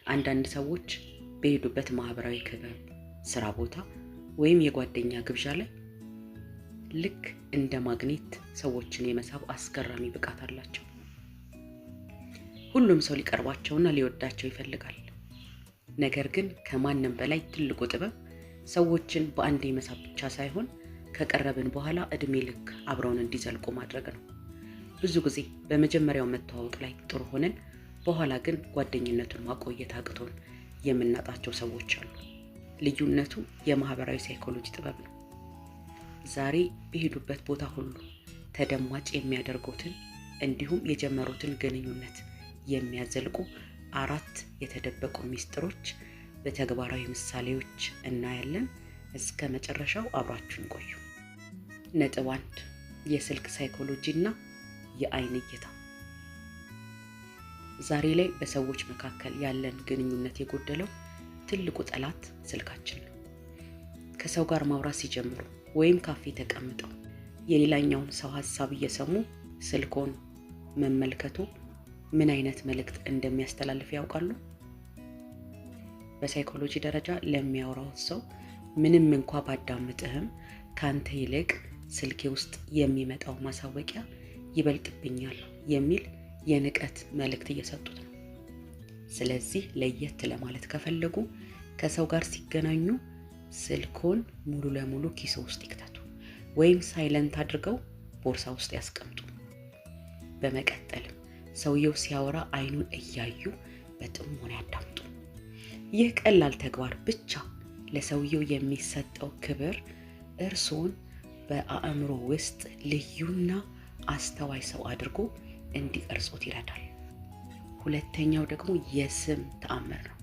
አንዳንድ ሰዎች በሄዱበት ማህበራዊ ክበብ፣ ስራ ቦታ ወይም የጓደኛ ግብዣ ላይ ልክ እንደ ማግኔት ሰዎችን የመሳብ አስገራሚ ብቃት አላቸው። ሁሉም ሰው ሊቀርባቸውና ሊወዳቸው ይፈልጋል። ነገር ግን ከማንም በላይ ትልቁ ጥበብ ሰዎችን በአንዴ መሳብ ብቻ ሳይሆን ከቀረብን በኋላ እድሜ ልክ አብረውን እንዲዘልቁ ማድረግ ነው። ብዙ ጊዜ በመጀመሪያው መተዋወቅ ላይ ጥሩ ሆነን በኋላ ግን ጓደኝነቱን ማቆየት አቅቶን የምናጣቸው ሰዎች አሉ። ልዩነቱ የማህበራዊ ሳይኮሎጂ ጥበብ ነው። ዛሬ በሄዱበት ቦታ ሁሉ ተደማጭ የሚያደርጉትን እንዲሁም የጀመሩትን ግንኙነት የሚያዘልቁ 4 የተደበቁ ሚስጥሮች በተግባራዊ ምሳሌዎች እናያለን። እስከ መጨረሻው አብራችሁን ቆዩ። ነጥብ 1 የስልክ ሳይኮሎጂ እና የአይን እይታ። ዛሬ ላይ በሰዎች መካከል ያለን ግንኙነት የጎደለው ትልቁ ጠላት ስልካችን ነው። ከሰው ጋር ማውራት ሲጀምሩ ወይም ካፌ ተቀምጠው የሌላኛውን ሰው ሐሳብ እየሰሙ ስልኮን መመልከቱ ምን አይነት መልእክት እንደሚያስተላልፍ ያውቃሉ? በሳይኮሎጂ ደረጃ ለሚያወራው ሰው ምንም እንኳን ባዳምጥህም ካንተ ይልቅ ስልኬ ውስጥ የሚመጣው ማሳወቂያ ይበልጥብኛል የሚል የንቀት መልእክት እየሰጡት ነው። ስለዚህ ለየት ለማለት ከፈለጉ ከሰው ጋር ሲገናኙ ስልኮን ሙሉ ለሙሉ ኪስ ውስጥ ይክተቱ ወይም ሳይለንት አድርገው ቦርሳ ውስጥ ያስቀምጡ። በመቀጠልም ሰውየው ሲያወራ አይኑን እያዩ በጥሞና ያዳምጡ። ይህ ቀላል ተግባር ብቻ ለሰውየው የሚሰጠው ክብር እርሶን በአእምሮ ውስጥ ልዩና አስተዋይ ሰው አድርጎ እንዲቀርጾት ይረዳል። ሁለተኛው ደግሞ የስም ተአምር ነው።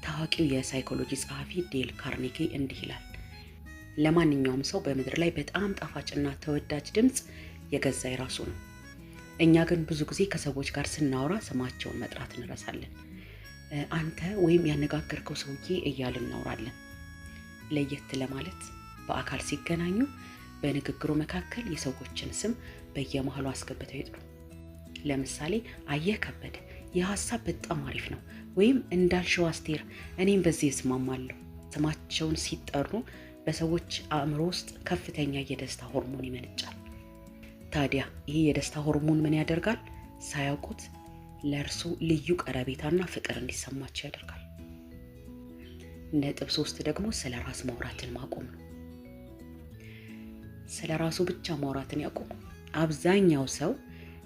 ታዋቂው የሳይኮሎጂ ጸሐፊ ዴል ካርኔጊ እንዲህ ይላል፣ ለማንኛውም ሰው በምድር ላይ በጣም ጣፋጭና ተወዳጅ ድምፅ የገዛ የራሱ ነው። እኛ ግን ብዙ ጊዜ ከሰዎች ጋር ስናወራ ስማቸውን መጥራት እንረሳለን። አንተ ወይም ያነጋገርከው ሰውዬ እያልን እናወራለን። ለየት ለማለት በአካል ሲገናኙ በንግግሩ መካከል የሰዎችን ስም በየመሃሉ አስገብተው ይጥሩ። ለምሳሌ አየህ ከበደ፣ ይህ ሐሳብ በጣም አሪፍ ነው፣ ወይም እንዳልሽው አስቴር፣ እኔም በዚህ እስማማለሁ። ስማቸውን ሲጠሩ በሰዎች አእምሮ ውስጥ ከፍተኛ የደስታ ሆርሞን ይመነጫል። ታዲያ ይህ የደስታ ሆርሞን ምን ያደርጋል? ሳያውቁት ለእርሱ ልዩ ቀረቤታና ፍቅር እንዲሰማቸው ያደርጋል። ነጥብ 3 ደግሞ ስለ ራስ ማውራትን ማቆም ነው። ስለ ራሱ ብቻ ማውራትን ያቆሙ። አብዛኛው ሰው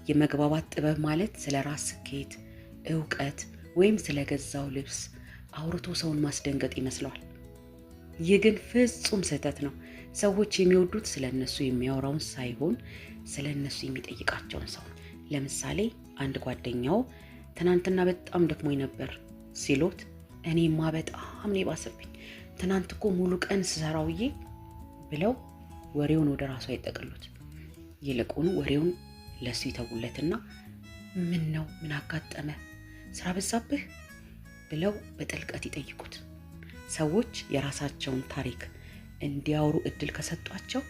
የመግባባት ጥበብ ማለት ስለ ራስ ስኬት፣ ዕውቀት ወይም ስለ ገዛው ልብስ አውርቶ ሰውን ማስደንገጥ ይመስለዋል። ይህ ግን ፍጹም ስህተት ነው። ሰዎች የሚወዱት ስለ እነሱ የሚያወራውን ሳይሆን ስለ እነሱ የሚጠይቃቸውን ሰው ነው። ለምሳሌ አንድ ጓደኛው ትናንትና በጣም ደክሞኝ ነበር ሲሎት፣ እኔማ በጣም ነው የባሰብኝ፣ ትናንት እኮ ሙሉ ቀን ስሰራ ውዬ ብለው ወሬውን ወደ ራሱ አይጠቅሉት። ይልቁኑ ወሬውን ለሱ ይተውለትና ምን ነው፣ ምን አጋጠመ፣ ስራ በዛብህ ብለው በጥልቀት ይጠይቁት። ሰዎች የራሳቸውን ታሪክ እንዲያወሩ እድል ከሰጧቸው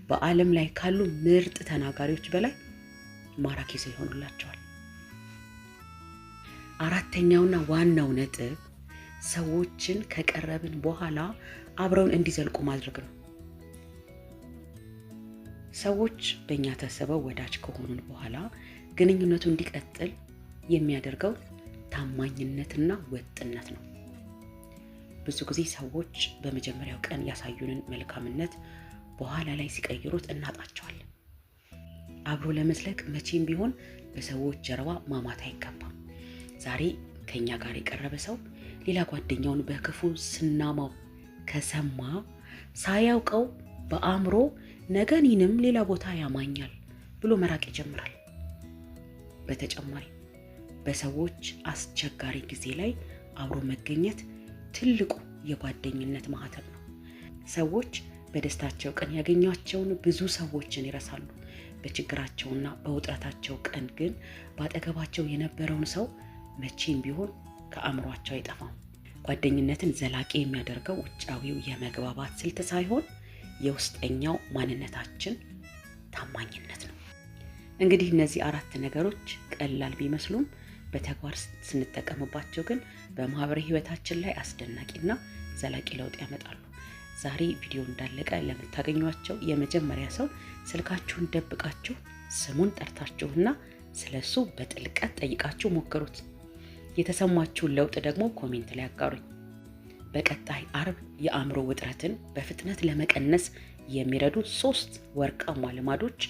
በዓለም ላይ ካሉ ምርጥ ተናጋሪዎች በላይ ማራኪ ሰው ይሆኑላቸዋል። አራተኛውና ዋናው ነጥብ ሰዎችን ከቀረብን በኋላ አብረውን እንዲዘልቁ ማድረግ ነው። ሰዎች በእኛ ተስበው ወዳጅ ከሆኑን በኋላ ግንኙነቱ እንዲቀጥል የሚያደርገው ታማኝነትና ወጥነት ነው። ብዙ ጊዜ ሰዎች በመጀመሪያው ቀን ያሳዩንን መልካምነት በኋላ ላይ ሲቀይሩት እናጣቸዋለን። አብሮ ለመዝለቅ መቼም ቢሆን በሰዎች ጀርባ ማማት አይገባም። ዛሬ ከኛ ጋር የቀረበ ሰው ሌላ ጓደኛውን በክፉ ስናማው ከሰማ ሳያውቀው በአእምሮ ነገ እኔንም ሌላ ቦታ ያማኛል ብሎ መራቅ ይጀምራል። በተጨማሪ በሰዎች አስቸጋሪ ጊዜ ላይ አብሮ መገኘት ትልቁ የጓደኝነት ማህተም ነው። ሰዎች በደስታቸው ቀን ያገኟቸውን ብዙ ሰዎችን ይረሳሉ። በችግራቸውና በውጥረታቸው ቀን ግን ባጠገባቸው የነበረውን ሰው መቼም ቢሆን ከአእምሯቸው አይጠፋም። ጓደኝነትን ዘላቂ የሚያደርገው ውጫዊው የመግባባት ስልት ሳይሆን የውስጠኛው ማንነታችን ታማኝነት ነው። እንግዲህ እነዚህ 4 ነገሮች ቀላል ቢመስሉም በተግባር ስንጠቀምባቸው ግን በማህበራዊ ህይወታችን ላይ አስደናቂና ዘላቂ ለውጥ ያመጣሉ። ዛሬ ቪዲዮ እንዳለቀ ለምታገኟቸው የመጀመሪያ ሰው ስልካችሁን ደብቃችሁ ስሙን ጠርታችሁና ስለሱ በጥልቀት ጠይቃችሁ ሞክሩት። የተሰማችሁን ለውጥ ደግሞ ኮሜንት ላይ አጋሩኝ። በቀጣይ አርብ የአእምሮ ውጥረትን በፍጥነት ለመቀነስ የሚረዱ 3 ወርቃማ ልማዶች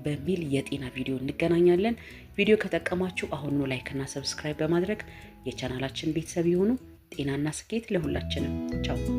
በሚል የጤና ቪዲዮ እንገናኛለን። ቪዲዮ ከጠቀማችሁ አሁኑ ላይክ እና ሰብስክራይብ በማድረግ የቻናላችን ቤተሰብ ይሁኑ። ጤናና ስኬት ለሁላችንም። ቻው።